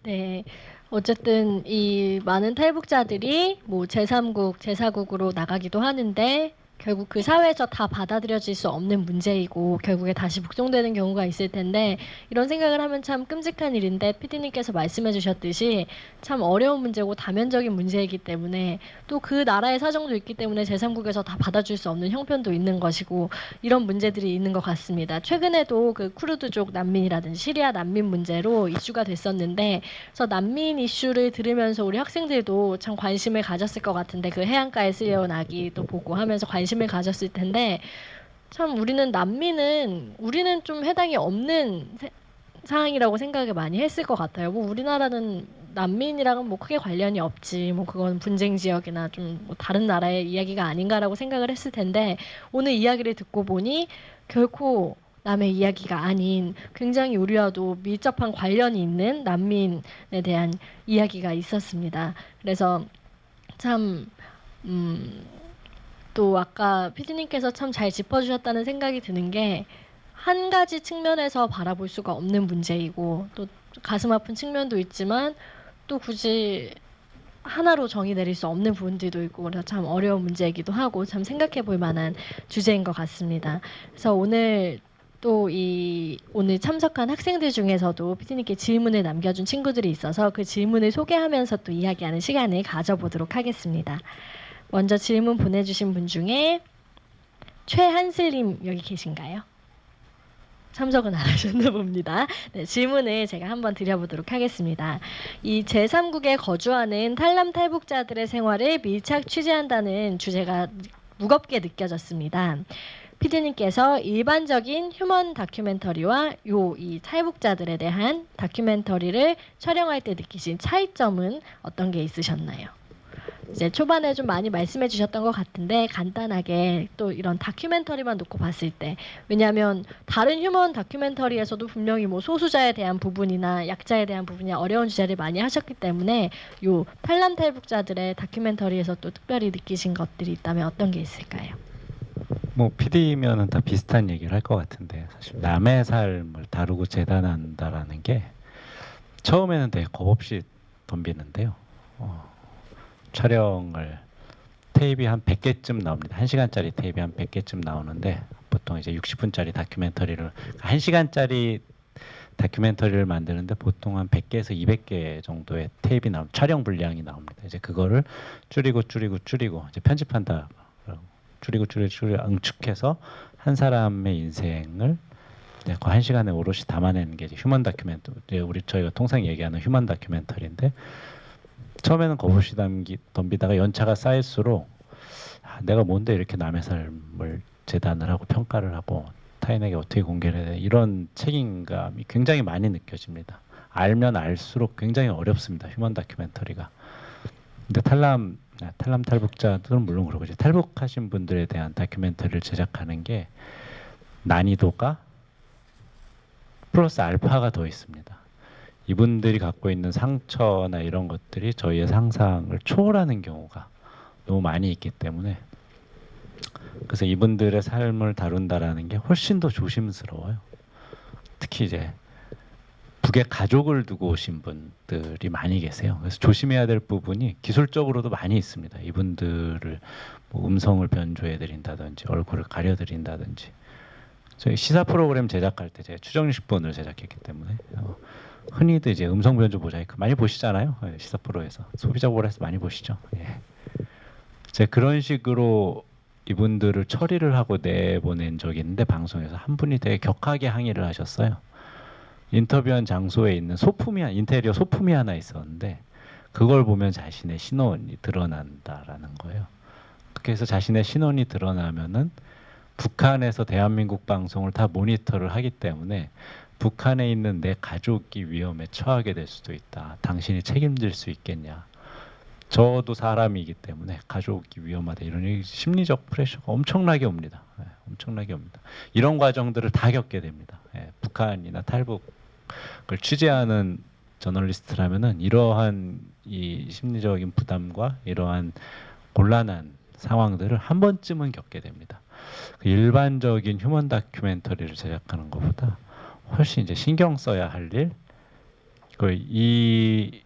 네. 어쨌든 이 많은 탈북자들이 뭐 제3국, 제4국으로 나가기도 하는데 결국 그 사회에서 다 받아들여질 수 없는 문제이고 결국에 다시 북송되는 경우가 있을 텐데 이런 생각을 하면 참 끔찍한 일인데 PD님께서 말씀해 주셨듯이 참 어려운 문제고 다면적인 문제이기 때문에 또 그 나라의 사정도 있기 때문에 제3국에서 다 받아줄 수 없는 형편도 있는 것이고 이런 문제들이 있는 것 같습니다. 최근에도 그 쿠르드족 난민이라든지 시리아 난민 문제로 이슈가 됐었는데 그래서 난민 이슈를 들으면서 우리 학생들도 참 관심을 가졌을 것 같은데 그 해안가에 쓸려온 아기 또 보고 하면서 관심을 가졌을 텐데 참 우리는 좀 해당이 없는 상황이라고 생각을 많이 했을 것 같아요. 뭐 우리나라는 난민이랑은 뭐 크게 관련이 없지. 뭐 그건 분쟁 지역이나 좀뭐 다른 나라의 이야기가 아닌가라고 생각을 했을 텐데 오늘 이야기를 듣고 보니 결코 남의 이야기가 아닌 굉장히 우리와도 밀접한 관련이 있는 난민에 대한 이야기가 있었습니다. 그래서 참 또 아까 피디님께서 참 잘 짚어주셨다는 생각이 드는 게 한 가지 측면에서 바라볼 수가 없는 문제이고 또 가슴 아픈 측면도 있지만 또 굳이 하나로 정의 내릴 수 없는 부분들도 있고 그래서 참 어려운 문제이기도 하고 참 생각해 볼 만한 주제인 것 같습니다. 그래서 오늘 오늘 참석한 학생들 중에서도 피디님께 질문을 남겨준 친구들이 있어서 그 질문을 소개하면서 또 이야기하는 시간을 가져보도록 하겠습니다. 먼저 질문 보내주신 분 중에 최한슬님 여기 계신가요? 참석은 안 하셨나 봅니다. 네, 질문을 제가 한번 드려보도록 하겠습니다. 이 제3국에 거주하는 탈남 탈북자들의 생활을 밀착 취재한다는 주제가 무겁게 느껴졌습니다. 피디님께서 일반적인 휴먼 다큐멘터리와 이 탈북자들에 대한 다큐멘터리를 촬영할 때 느끼신 차이점은 어떤 게 있으셨나요? 이제 초반에 좀 많이 말씀해 주셨던 것 같은데 간단하게 또 이런 다큐멘터리만 놓고 봤을 때 왜냐하면 다른 휴먼 다큐멘터리에서도 분명히 뭐 소수자에 대한 부분이나 약자에 대한 부분이 어려운 주제를 많이 하셨기 때문에 요 탈남 탈북자들의 다큐멘터리에서 또 특별히 느끼신 것들이 있다면 어떤 게 있을까요? 뭐 PD면은 다 비슷한 얘기를 할 것 같은데 사실 남의 삶을 다루고 재단한다라는 게 처음에는 되게 겁없이 덤비는데요. 촬영을 테이프 한 100개쯤 나옵니다. 1시간짜리 테이프 한 100개쯤 나오는데 보통 이제 60분짜리 다큐멘터리를 1시간짜리 다큐멘터리를 만드는데 보통 한 100개에서 200개 정도의 테이프 촬영 분량이 나옵니다. 이제 그거를 줄이고 이제 편집한다. 줄이고 응축해서 한 사람의 인생을 그 1시간에 오롯이 담아내는 게 이제 휴먼 다큐멘터리, 저희가 통상 얘기하는 휴먼 다큐멘터리인데 처음에는 겁없이 덤비다가 연차가 쌓일수록 내가 뭔데 이렇게 남의 삶을 재단을 하고 평가를 하고 타인에게 어떻게 공개를 해야 돼 이런 책임감이 굉장히 많이 느껴집니다. 알면 알수록 굉장히 어렵습니다. 휴먼 다큐멘터리가. 근데 탈남 탈북자들은 물론 그러고 이제 탈북하신 분들에 대한 다큐멘터리를 제작하는 게 난이도가 플러스 알파가 더 있습니다. 이분들이 갖고 있는 상처나 이런 것들이 저희의 상상을 초월하는 경우가 너무 많이 있기 때문에 그래서 이분들의 삶을 다룬다라는 게 훨씬 더 조심스러워요. 특히 이제 북에 가족을 두고 오신 분들이 많이 계세요. 그래서 조심해야 될 부분이 기술적으로도 많이 있습니다. 이분들을 뭐 음성을 변조해드린다든지 얼굴을 가려드린다든지 저희 시사 프로그램 제작할 때 제가 추정식본을 제작했기 때문에 흔히도 이제 음성 변조 모자이크 많이 보시잖아요. 시사 프로에서 소비자 보라에서 많이 보시죠. 예. 제가 그런 식으로 이분들을 처리를 하고 내보낸 적이 있는데 방송에서 한 분이 되게 격하게 항의를 하셨어요. 인터뷰한 장소에 있는 인테리어 소품이 하나 있었는데 그걸 보면 자신의 신원이 드러난다라는 거예요. 그래서 자신의 신원이 드러나면은 북한에서 대한민국 방송을 다 모니터를 하기 때문에 북한에 있는 내 가족이 위험에 처하게 될 수도 있다. 당신이 책임질 수 있겠냐. 저도 사람이기 때문에 가족이 위험하다. 이런 심리적 프레셔가 엄청나게 옵니다. 네, 엄청나게 옵니다. 이런 과정들을 다 겪게 됩니다. 네, 북한이나 탈북을 취재하는 저널리스트라면은 이러한 이 심리적인 부담과 이러한 곤란한 상황들을 한 번쯤은 겪게 됩니다. 일반적인 휴먼 다큐멘터리를 제작하는 것보다 훨씬 이제 신경 써야 할 일, 이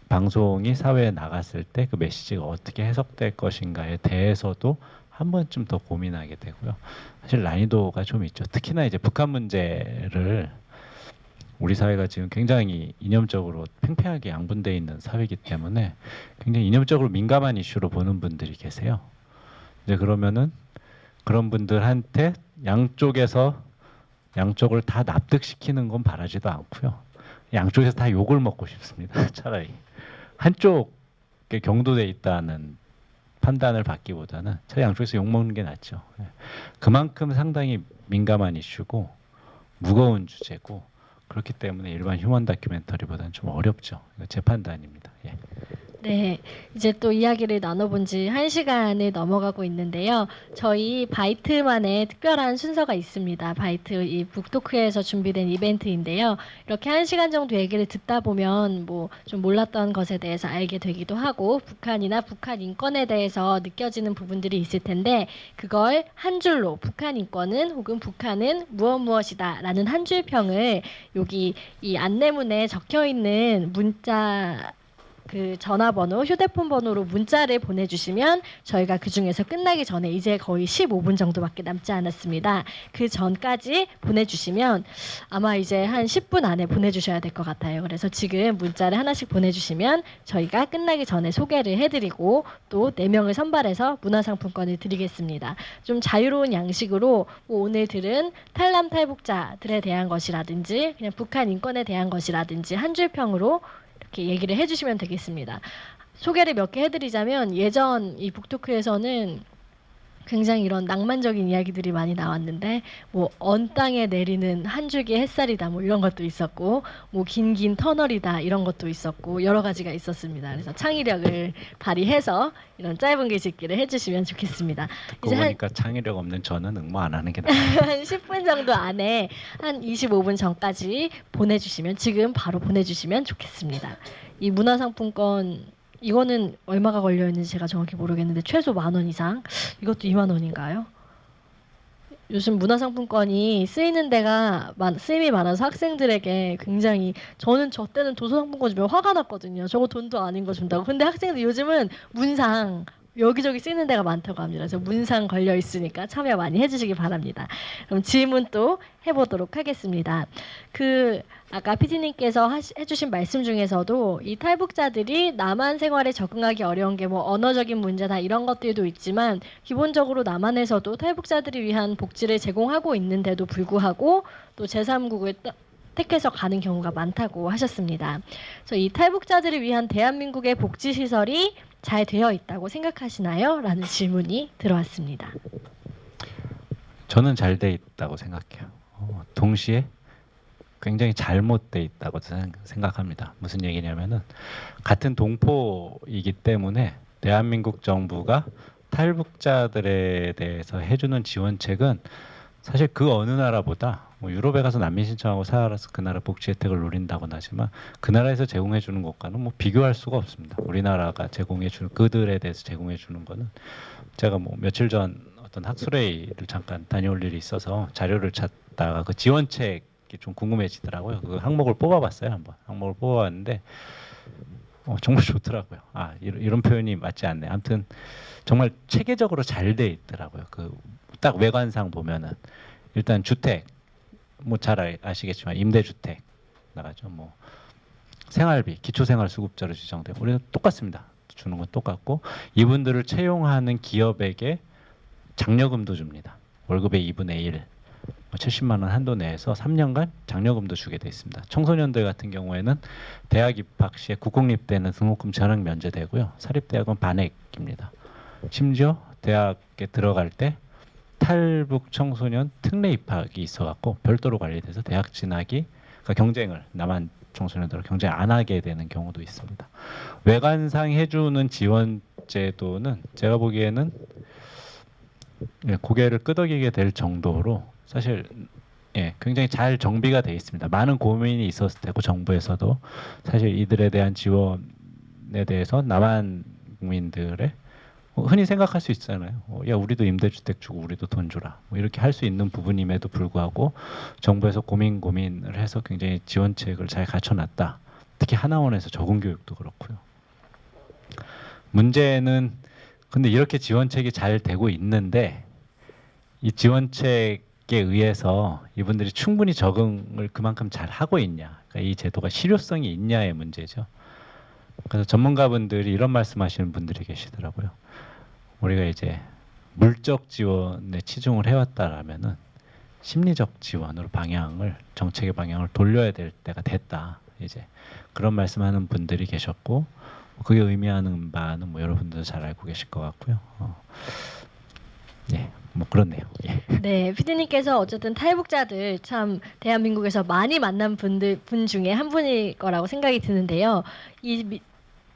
방송이 사회에 나갔을 때 그 메시지가 어떻게 해석될 것인가에 대해서도 한 번쯤 더 고민하게 되고요. 사실 난이도가 좀 있죠. 특히나 이제 북한 문제를 우리 사회가 지금 굉장히 이념적으로 팽팽하게 양분되어 있는 사회이기 때문에 굉장히 이념적으로 민감한 이슈로 보는 분들이 계세요. 이제 그러면은 그런 분들한테 양쪽을 다 납득시키는 건 바라지도 않고요. 양쪽에서 다 욕을 먹고 싶습니다. 차라리 한쪽에 경도돼 있다는 판단을 받기보다는 차라리 양쪽에서 욕 먹는 게 낫죠. 그만큼 상당히 민감한 이슈고 무거운 주제고 그렇기 때문에 일반 휴먼 다큐멘터리보다는 좀 어렵죠. 이거 제 판단입니다. 예. 네, 이제 또 이야기를 나눠본 지 1시간을 넘어가고 있는데요. 저희 바이트만의 특별한 순서가 있습니다. 바이트 이 북토크에서 준비된 이벤트인데요. 이렇게 1시간 정도 얘기를 듣다 보면 뭐 좀 몰랐던 것에 대해서 알게 되기도 하고 북한이나 북한 인권에 대해서 느껴지는 부분들이 있을 텐데 그걸 한 줄로 북한 인권은 혹은 북한은 무엇이다 라는 한 줄평을 여기 이 안내문에 적혀 있는 문자 그 전화번호, 휴대폰 번호로 문자를 보내주시면 저희가 그 중에서 끝나기 전에 이제 거의 15분 정도밖에 남지 않았습니다. 그 전까지 보내주시면 아마 이제 한 10분 안에 보내주셔야 될 것 같아요. 그래서 지금 문자를 하나씩 보내주시면 저희가 끝나기 전에 소개를 해드리고 또 4명을 선발해서 문화상품권을 드리겠습니다. 좀 자유로운 양식으로 뭐 오늘 들은 탈남 탈북자들에 대한 것이라든지 그냥 북한 인권에 대한 것이라든지 한 줄평으로 이렇게 얘기를 해주시면 되겠습니다. 소개를 몇 개 해드리자면 예전 이 북토크에서는 굉장히 이런 낭만적인 이야기들이 많이 나왔는데 뭐 언 땅에 내리는 한 줄기 햇살이다 뭐 이런 것도 있었고 뭐 긴 터널이다 이런 것도 있었고 여러 가지가 있었습니다. 그래서 창의력을 발휘해서 이런 짧은 글짓기를 해주시면 좋겠습니다. 듣고 이제 보니까 창의력 없는 저는 응모 안 하는 게 나아요. 한 10분 정도 안에 한 25분 전까지 보내주시면 지금 바로 보내주시면 좋겠습니다. 이 문화상품권 이거는 얼마가 걸려 있는지 제가 정확히 모르겠는데 최소 10,000원 이상. 이것도 20,000원인가요? 요즘 문화상품권이 쓰임이 많아서 학생들에게 굉장히 저는 저 때는 도서상품권 주면 화가 났거든요. 저거 돈도 아닌 거 준다고. 근데 학생들 요즘은 문상 여기저기 쓰이는 데가 많다고 합니다. 그래서 문상 걸려 있으니까 참여 많이 해주시기 바랍니다. 그럼 질문 또 해보도록 하겠습니다. 아까 PD님께서 해주신 말씀 중에서도 이 탈북자들이 남한 생활에 적응하기 어려운 게 뭐 언어적인 문제다 이런 것들도 있지만 기본적으로 남한에서도 탈북자들을 위한 복지를 제공하고 있는데도 불구하고 또 제3국을 택해서 가는 경우가 많다고 하셨습니다. 그래서 이 탈북자들을 위한 대한민국의 복지시설이 잘 되어 있다고 생각하시나요? 라는 질문이 들어왔습니다. 저는 잘 돼 있다고 생각해요. 동시에 굉장히 잘못돼 있다고 생각합니다. 무슨 얘기냐면은 같은 동포이기 때문에 대한민국 정부가 탈북자들에 대해서 해주는 지원책은 사실 그 어느 나라보다 뭐 유럽에 가서 난민 신청하고 살아서 그 나라 복지 혜택을 누린다고는 하지만 그 나라에서 제공해 주는 것과는 뭐 비교할 수가 없습니다. 우리나라가 제공해 주는 그들에 대해서 제공해 주는 거는 제가 뭐 며칠 전 어떤 학술회의를 잠깐 다녀올 일이 있어서 자료를 찾다가 그 지원책이 좀 궁금해지더라고요. 그 항목을 뽑아봤어요. 한번 항목을 뽑아봤는데 정말 좋더라고요. 이런 표현이 맞지 않네. 아무튼 정말 체계적으로 잘 돼 있더라고요. 그 딱 외관상 보면은 일단 주택 뭐 잘 아시겠지만 임대주택 나가죠. 뭐 생활비 기초생활수급자로 지정되고 우리는 똑같습니다. 주는 건 똑같고 이분들을 채용하는 기업에게 장려금도 줍니다. 월급의 2분의 1 70만 원 한도 내에서 3년간 장려금도 주게 돼 있습니다. 청소년들 같은 경우에는 대학 입학 시에 국공립대는 등록금 전액 면제되고요. 사립대학은 반액입니다. 심지어 대학에 들어갈 때 탈북 청소년 특례 입학이 있어갖고 별도로 관리돼서 대학 진학이 그러니까 경쟁을 남한 청소년들과 경쟁 안 하게 되는 경우도 있습니다. 외관상 해주는 지원 제도는 제가 보기에는 고개를 끄덕이게 될 정도로 사실 굉장히 잘 정비가 돼 있습니다. 많은 고민이 있었을 테고 정부에서도 사실 이들에 대한 지원에 대해서 남한 국민들의 흔히 생각할 수 있잖아요. 야 우리도 임대주택 주고 우리도 돈 주라 뭐 이렇게 할 수 있는 부분임에도 불구하고 정부에서 고민을 해서 굉장히 지원책을 잘 갖춰놨다. 특히 하나원에서 적응 교육도 그렇고요. 문제는 근데 이렇게 지원책이 잘 되고 있는데 이 지원책에 의해서 이분들이 충분히 적응을 그만큼 잘 하고 있냐, 그러니까 이 제도가 실효성이 있냐의 문제죠. 그래서 전문가분들이 이런 말씀하시는 분들이 계시더라고요. 우리가 이제 물적 지원에 치중을 해왔다라면은 심리적 지원으로 정책의 방향을 돌려야 될 때가 됐다. 이제 그런 말씀하는 분들이 계셨고, 그게 의미하는 바는 뭐 여러분들도 잘 알고 계실 것 같고요. 예, 뭐 그렇네요. 예. 네, 피디님께서 어쨌든 탈북자들 참 대한민국에서 많이 만난 분 중에 한 분일 거라고 생각이 드는데요.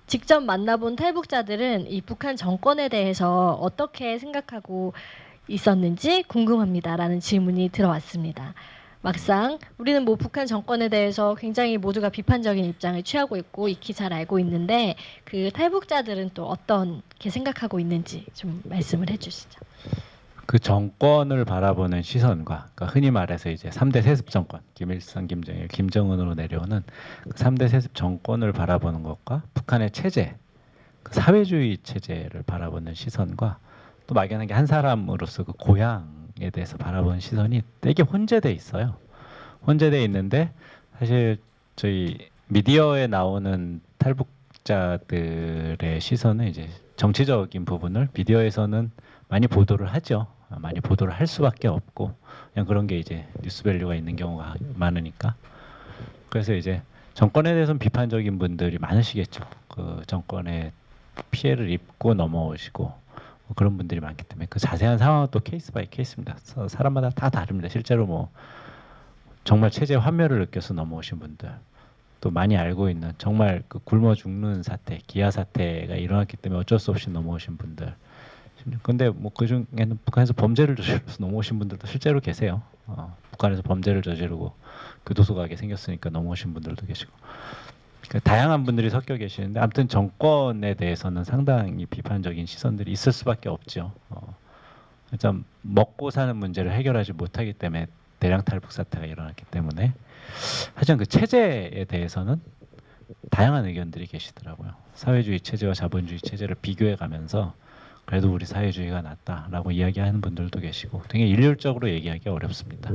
직접 만나본 탈북자들은 이 북한 정권에 대해서 어떻게 생각하고 있었는지 궁금합니다라는 질문이 들어왔습니다. 막상 우리는 뭐 북한 정권에 대해서 굉장히 모두가 비판적인 입장을 취하고 있고 익히 잘 알고 있는데 그 탈북자들은 또 어떻게 생각하고 있는지 좀 말씀을 해주시죠. 그 정권을 바라보는 시선과, 그러니까 흔히 말해서 이제 3대 세습 정권, 김일성, 김정일, 김정은으로 내려오는 그 3대 세습 정권을 바라보는 것과 북한의 체제, 그 사회주의 체제를 바라보는 시선과 또 막연하게 한 사람으로서 그 고향에 대해서 바라보는 시선이 되게 혼재돼 있어요. 혼재돼 있는데 사실 저희 미디어에 나오는 탈북자들의 시선은 이제 정치적인 부분을 미디어에서는 많이 보도를 하죠. 많이 보도를 할 수밖에 없고 그냥 그런 게 이제 뉴스밸류가 있는 경우가 많으니까. 그래서 이제 정권에 대해서는 비판적인 분들이 많으시겠죠. 그 정권에 피해를 입고 넘어오시고 뭐 그런 분들이 많기 때문에 그 자세한 상황은 또 케이스 바이 케이스입니다. 사람마다 다 다릅니다. 실제로 뭐 정말 체제 환멸을 느껴서 넘어오신 분들, 또 많이 알고 있는 정말 그 굶어 죽는 사태, 기아 사태가 일어났기 때문에 어쩔 수 없이 넘어오신 분들. 근데 뭐 그중에는 북한에서 범죄를 저지르서 넘어오신 분들도 실제로 계세요. 북한에서 범죄를 저지르고 교도소 가게 생겼으니까 넘어오신 분들도 계시고. 그러니까 다양한 분들이 섞여 계시는데 아무튼 정권에 대해서는 상당히 비판적인 시선들이 있을 수밖에 없죠. 일단 먹고 사는 문제를 해결하지 못하기 때문에 대량 탈북 사태가 일어났기 때문에 하지만 그 체제에 대해서는 다양한 의견들이 계시더라고요. 사회주의 체제와 자본주의 체제를 비교해 가면서 그래도 우리 사회주의가 낫다라고 이야기하는 분들도 계시고 되게 일률적으로 얘기하기 어렵습니다.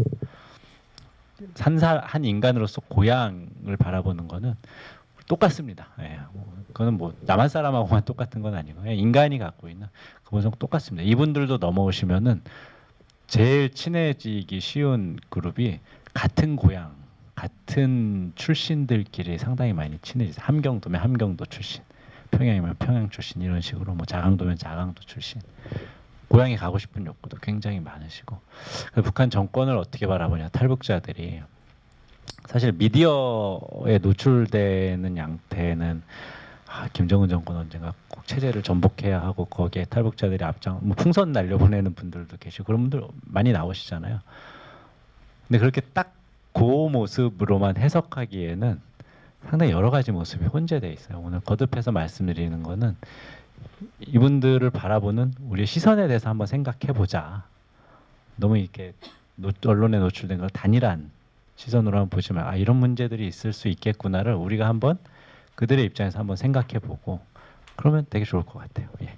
한 인간으로서 고향을 바라보는 거는 똑같습니다. 예, 그거는 뭐 남한 사람하고만 똑같은 건 아니고 인간이 갖고 있는 그 본성 똑같습니다. 이분들도 넘어오시면은 제일 친해지기 쉬운 그룹이 같은 고향, 같은 출신들끼리 상당히 많이 친해지죠. 함경도면 함경도 출신, 평양이면 평양 출신 이런 식으로 뭐 자강도면 자강도 출신. 고향에 가고 싶은 욕구도 굉장히 많으시고. 북한 정권을 어떻게 바라보냐, 탈북자들이 사실 미디어에 노출되는 양태는 김정은 정권 언젠가 꼭 체제를 전복해야 하고 거기에 탈북자들이 뭐 풍선 날려보내는 분들도 계시고 그런 분들 많이 나오시잖아요. 근데 그렇게 딱 그 모습으로만 해석하기에는 상당히 여러 가지 모습이 혼재돼 있어요. 오늘 거듭해서 말씀드리는 거는 이분들을 바라보는 우리의 시선에 대해서 한번 생각해 보자. 너무 이렇게 언론에 노출된 걸 단일한 시선으로 한번 보지 말. 이런 문제들이 있을 수 있겠구나를 우리가 한번 그들의 입장에서 한번 생각해 보고 그러면 되게 좋을 것 같아요. 예.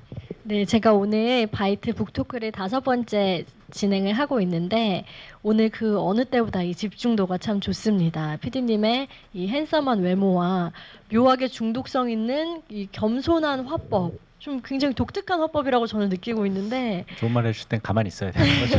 네, 제가 오늘 바이트 북토크를 5번째 진행을 하고 있는데 오늘 그 어느 때보다 이 집중도가 참 좋습니다. PD님의 이 핸섬한 외모와 묘하게 중독성 있는 이 겸손한 화법, 좀 굉장히 독특한 화법이라고 저는 느끼고 있는데 좋은 말 해주실 땐 가만히 있어야 되는 거죠.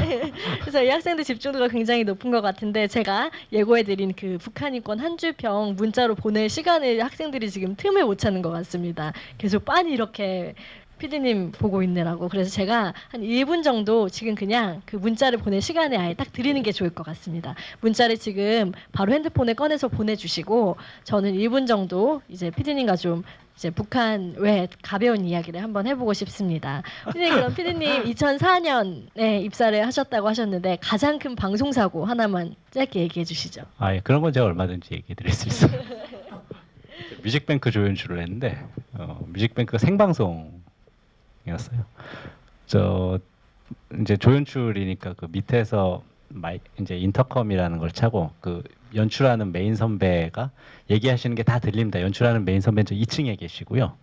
그래서 이 학생들 집중도가 굉장히 높은 것 같은데 제가 예고해드린 그 북한 인권 한 줄평 문자로 보낼 시간을 학생들이 지금 틈을 못 찾는 것 같습니다. 계속 빤히 이렇게 PD님 보고 있느라고. 그래서 제가 한 1분 정도 지금 그냥 그 문자를 보낼 시간을 아예 딱 드리는 게 좋을 것 같습니다. 문자를 지금 바로 핸드폰에 꺼내서 보내주시고 저는 1분 정도 이제 PD님과 좀 이제 북한 외 가벼운 이야기를 한번 해보고 싶습니다. PD님, 그럼 PD님 2004년에 입사를 하셨다고 하셨는데 가장 큰 방송 사고 하나만 짧게 얘기해 주시죠. 예, 그런 건 제가 얼마든지 얘기해 드릴 수 있어요. 뮤직뱅크 조연출을 했는데 뮤직뱅크가 생방송이었어요. 저 이제 조연출이니까 그 밑에서 이제 인터컴이라는 걸 차고 그 연출하는 메인 선배가 얘기하시는 게 다 들립니다. 연출하는 메인 선배는 저 2층에 계시고요.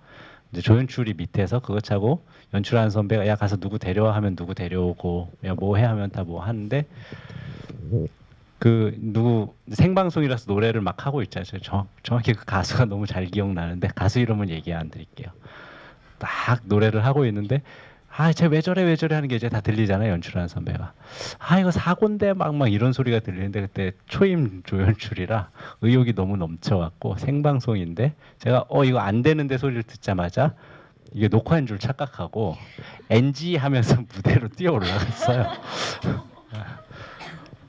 이제 조연출이 밑에서 그거 차고 연출하는 선배가 야 가서 누구 데려와 하면 누구 데려오고 야 뭐 해 하면 다 뭐 하는데 그 누구 생방송이라서 노래를 막 하고 있잖아요. 정확히 그 가수가 너무 잘 기억나는데 가수 이름은 얘기 안 드릴게요. 딱 노래를 하고 있는데 쟤 왜 저래 왜 저래 하는 게 이제 다 들리잖아요. 연출하는 선배가 이거 사고인데 막 이런 소리가 들리는데 그때 초임 조연출이라 의욕이 너무 넘쳐갖고 생방송인데 제가 이거 안 되는데 소리를 듣자마자 이게 녹화인 줄 착각하고 NG 하면서 무대로 뛰어 올라갔어요.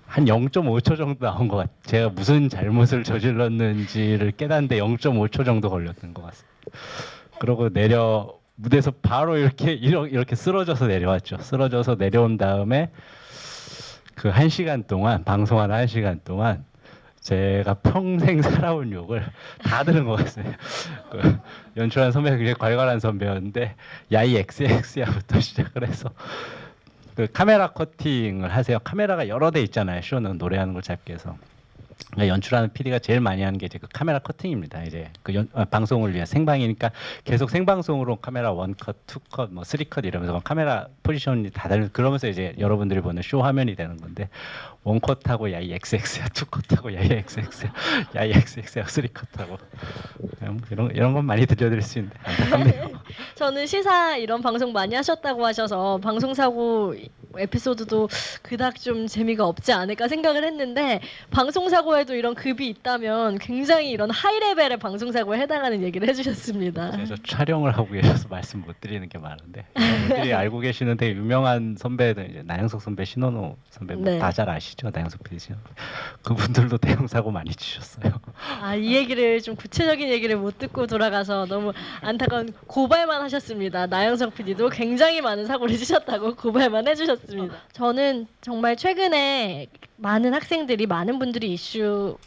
한 0.5초 정도 나온 것 같아요. 제가 무슨 잘못을 저질렀는지를 깨닫는데 0.5초 정도 걸렸던 것 같습니다. 그러고 무대에서 바로 이렇게 쓰러져서 내려왔죠. 쓰러져서 내려온 다음에 그 1시간 동안 방송하는 1시간 동안 제가 평생 살아온 욕을 다 들은 것 같습니다. 그 연출한 선배가 굉장히 괄괄한 선배였는데 야이 XX야부터 시작을 해서 그 카메라 커팅을 하세요. 카메라가 여러 대 있잖아요. 쇼는 노래하는 걸 잡기 위해서. 그러니까 연출하는 PD가 제일 많이 하는 게 이제 그 카메라 커팅입니다. 이제 그 방송을 위해 생방이니까 계속 생방송으로 카메라 1컷, 2컷, 뭐 3컷 이러면서 카메라 포지션이 다 다른 그러면서 이제 여러분들이 보는 쇼 화면이 되는 건데 1컷하고 야이 XX야, 2컷하고 야이 XX야, 야이 XX야, 3컷하고 이런 건 많이 들려드릴 수 있는데 안타깝네요. 저는 시사 이런 방송 많이 하셨다고 하셔서 방송사고 에피소드도 그닥 좀 재미가 없지 않을까 생각을 했는데 방송사고에도 이런 급이 있다면 굉장히 이런 하이레벨의 방송사고에 해당하는 얘기를 해주셨습니다. 그래서 촬영을 하고 계셔서 말씀 못 드리는 게 많은데 여러분들이 알고 계시는 되게 유명한 선배들 이제 나영석 선배, 신원호 선배 네. 다 잘 아시죠? 나영석 PD 그분들도 대형 사고 많이 치셨어요. 이 얘기를 좀 구체적인 얘기를 못 듣고 돌아가서 너무 안타까운 고발만 하셨습니다. 나영석 PD도 굉장히 많은 사고를 치셨다고 고발만 해주셨습니다. 저는 정말 최근에 많은 학생들이 많은 분들이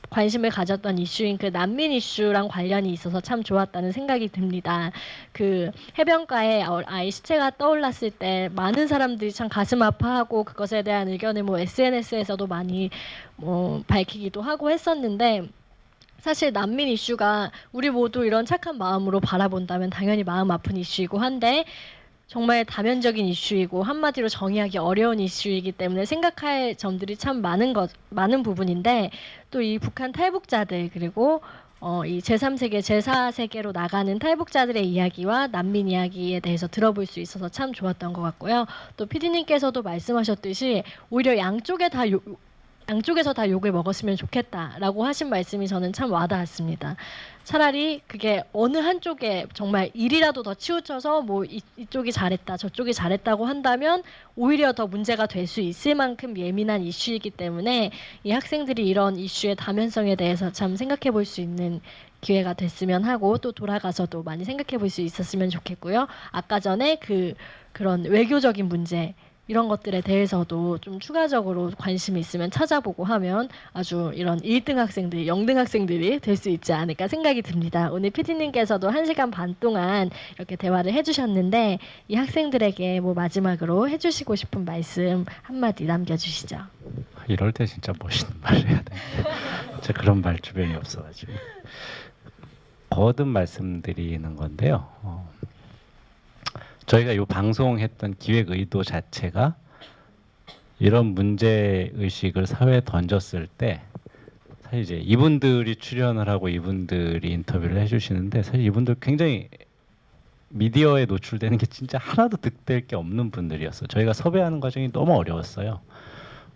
관심을 가졌던 이슈인 그 난민 이슈랑 관련이 있어서 참 좋았다는 생각이 듭니다. 그 해변가에 아이 시체가 떠올랐을 때 많은 사람들이 참 가슴 아파하고 그것에 대한 의견을 뭐 SNS에서도 많이 밝히기도 하고 했었는데 사실 난민 이슈가 우리 모두 이런 착한 마음으로 바라본다면 당연히 마음 아픈 이슈이고 한데 정말 다면적인 이슈이고 한마디로 정의하기 어려운 이슈이기 때문에 생각할 점들이 참 많은 부분인데 또 이 북한 탈북자들 그리고 이 제3세계, 제4세계로 나가는 탈북자들의 이야기와 난민 이야기에 대해서 들어볼 수 있어서 참 좋았던 것 같고요. 또 PD님께서도 말씀하셨듯이 오히려 양쪽에서 다 욕을 먹었으면 좋겠다라고 하신 말씀이 저는 참 와닿았습니다. 차라리 그게 어느 한쪽에 정말 일이라도 더 치우쳐서 뭐 이쪽이 잘했다 저쪽이 잘했다고 한다면 오히려 더 문제가 될 수 있을 만큼 예민한 이슈이기 때문에 이 학생들이 이런 이슈의 다면성에 대해서 참 생각해 볼 수 있는 기회가 됐으면 하고 또 돌아가서도 많이 생각해 볼 수 있었으면 좋겠고요. 아까 전에 그런 외교적인 문제 이런 것들에 대해서도 좀 추가적으로 관심이 있으면 찾아보고 하면 아주 이런 1등 학생들이 0등 학생들이 될 수 있지 않을까 생각이 듭니다. 오늘 PD님께서도 1시간 반 동안 이렇게 대화를 해주셨는데 이 학생들에게 뭐 마지막으로 해주시고 싶은 말씀 한마디 남겨주시죠. 이럴 때 진짜 멋있는 말을 해야 돼. 제가 그런 말 주변이 없어가지고 거듭 말씀드리는 건데요. 저희가 이 방송했던 기획 의도 자체가 이런 문제 의식을 사회에 던졌을 때 사실 이제 이분들이 출연을 하고 이분들이 인터뷰를 해주시는데 사실 이분들 굉장히 미디어에 노출되는 게 진짜 하나도 득될 게 없는 분들이었어요. 저희가 섭외하는 과정이 너무 어려웠어요.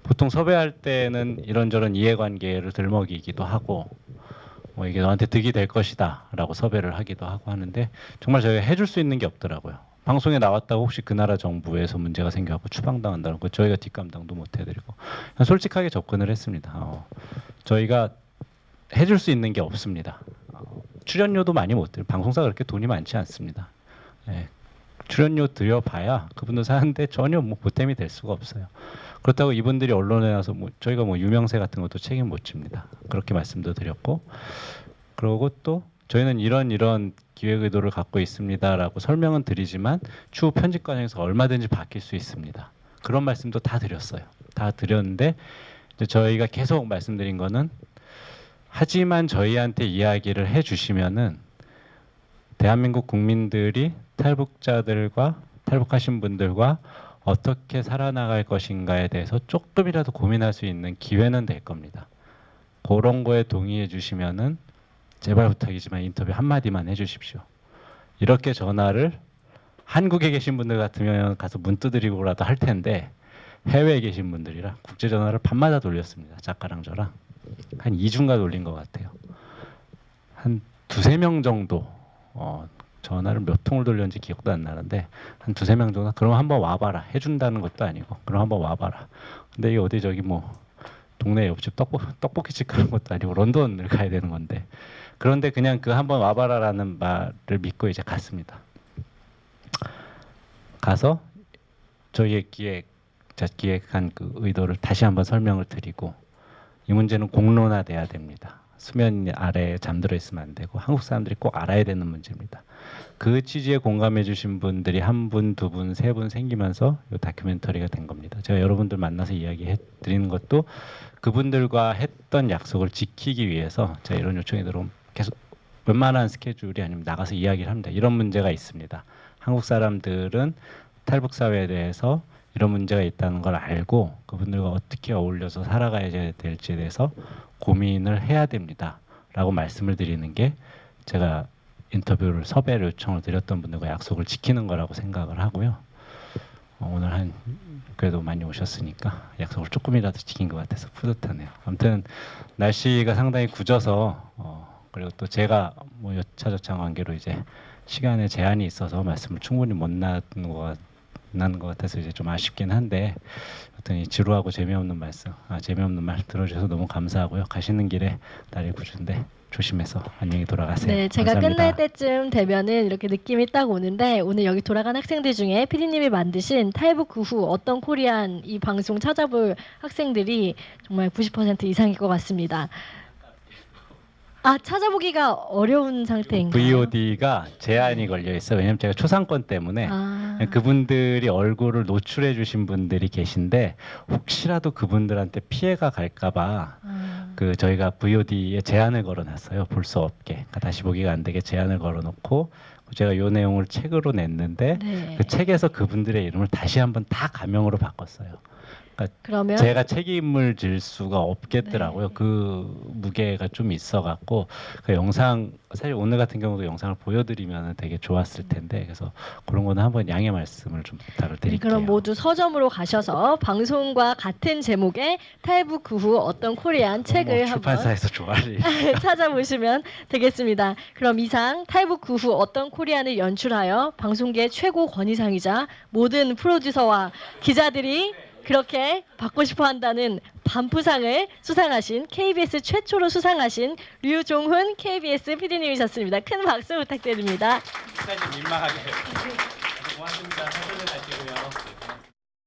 보통 섭외할 때는 이런저런 이해관계를 들먹이기도 하고 뭐 이게 너한테 득이 될 것이다라고 섭외를 하기도 하고 하는데 정말 저희가 해줄 수 있는 게 없더라고요. 방송에 나왔다고 혹시 그 나라 정부에서 문제가 생겨갖고 추방당한다는 거 저희가 뒷감당도 못 해드리고 솔직하게 접근을 했습니다. 저희가 해줄 수 있는 게 없습니다. 출연료도 많이 못 드려요. 방송사가 그렇게 돈이 많지 않습니다. 출연료 들여봐야 그분들 사는데 전혀 뭐 보탬이 될 수가 없어요. 그렇다고 이분들이 언론에 나서 저희가 유명세 같은 것도 책임 못 집니다. 그렇게 말씀도 드렸고 그리고 또 저희는 이런 기획 의도를 갖고 있습니다라고 설명은 드리지만 추후 편집 과정에서 얼마든지 바뀔 수 있습니다. 그런 말씀도 다 드렸어요. 다 드렸는데 이제 저희가 계속 말씀드린 거는 하지만 저희한테 이야기를 해주시면은 대한민국 국민들이 탈북자들과 탈북하신 분들과 어떻게 살아나갈 것인가에 대해서 조금이라도 고민할 수 있는 기회는 될 겁니다. 그런 거에 동의해 주시면은 제발 부탁이지만 인터뷰 한마디만 해주십시오. 이렇게 전화를 한국에 계신 분들 같으면 가서 문 두드리고라도 할 텐데 해외에 계신 분들이라 국제 전화를 밤마다 돌렸습니다. 작가랑 저랑 한 2주인가 돌린 것 같아요. 한 두세 명 정도 전화를 몇 통을 돌렸는지 기억도 안 나는데 한 두세 명 정도 그럼 한번 와봐라 해준다는 것도 아니고 그럼 한번 와봐라. 근데 이게 어디 저기 뭐 동네 옆집 떡볶이집 그런 것도 아니고 런던을 가야 되는 건데 그런데 그냥 그 한번 와봐라라는 말을 믿고 이제 갔습니다. 가서 저희의 기획한 그 의도를 다시 한번 설명을 드리고 이 문제는 공론화돼야 됩니다. 수면 아래에 잠들어 있으면 안 되고 한국 사람들이 꼭 알아야 되는 문제입니다. 그 취지에 공감해 주신 분들이 한 분, 두 분, 세 분 생기면서 이 다큐멘터리가 된 겁니다. 제가 여러분들 만나서 이야기해 드리는 것도 그분들과 했던 약속을 지키기 위해서 제가 이런 요청이 들어오면 계속 웬만한 스케줄이 아니면 나가서 이야기를 합니다. 이런 문제가 있습니다. 한국 사람들은 탈북 사회에 대해서 이런 문제가 있다는 걸 알고 그분들과 어떻게 어울려서 살아가야 될지에 대해서 고민을 해야 됩니다. 라고 말씀을 드리는 게 제가 인터뷰를 섭외를 요청을 드렸던 분들과 약속을 지키는 거라고 생각을 하고요. 오늘 한 그래도 많이 오셨으니까 약속을 조금이라도 지킨 것 같아서 뿌듯하네요. 아무튼 날씨가 상당히 굳어서 그리고 또 제가 뭐 여차저차 관계로 이제 시간에 제한이 있어서 말씀을 충분히 못 나는 것 같아서 이제 좀 아쉽긴 한데 어떤 이 지루하고 재미없는 말 들어주셔서 너무 감사하고요. 가시는 길에 날이 굳은데 조심해서 안녕히 돌아가세요. 네, 제가 감사합니다. 끝날 때쯤 되면은 이렇게 느낌이 딱 오는데 오늘 여기 돌아간 학생들 중에 PD님이 만드신 탈북 그 후 어떤 코리안 이 방송 찾아볼 학생들이 정말 90% 이상일 것 같습니다. 아, 찾아보기가 어려운 상태인가요? VOD가 제한이 걸려 있어요. 왜냐면 제가 초상권 때문에 아, 그분들이 얼굴을 노출해 주신 분들이 계신데 혹시라도 그분들한테 피해가 갈까봐 그 저희가 VOD에 제한을 걸어놨어요. 볼 수 없게 그러니까 다시 보기가 안 되게 제한을 걸어놓고 제가 이 내용을 책으로 냈는데 네. 그 책에서 그분들의 이름을 다시 한번 다 가명으로 바꿨어요. 그러면 제가 책임을 질 수가 없겠더라고요. 네. 그 무게가 좀 있어갖고 그 영상 사실 오늘 같은 경우도 영상을 보여드리면 되게 좋았을 텐데 그래서 그런 거는 한번 양해 말씀을 좀 부탁을 네, 드릴게요. 그럼 모두 서점으로 가셔서 방송과 같은 제목의 탈북 그 후 어떤 코리안 책을 한번 출판사에서 좋아할 일. 찾아보시면 되겠습니다. 그럼 이상 탈북 그 후 어떤 코리안을 연출하여 방송계 최고 권위상이자 모든 프로듀서와 기자들이 그렇게 받고 싶어 한다는 반프상을 수상하신 KBS 최초로 수상하신 류종훈 KBS PD님이셨습니다. 큰 박수 부탁드립니다. 사실 민망하게. 고맙습니다. 사전에 가시고요.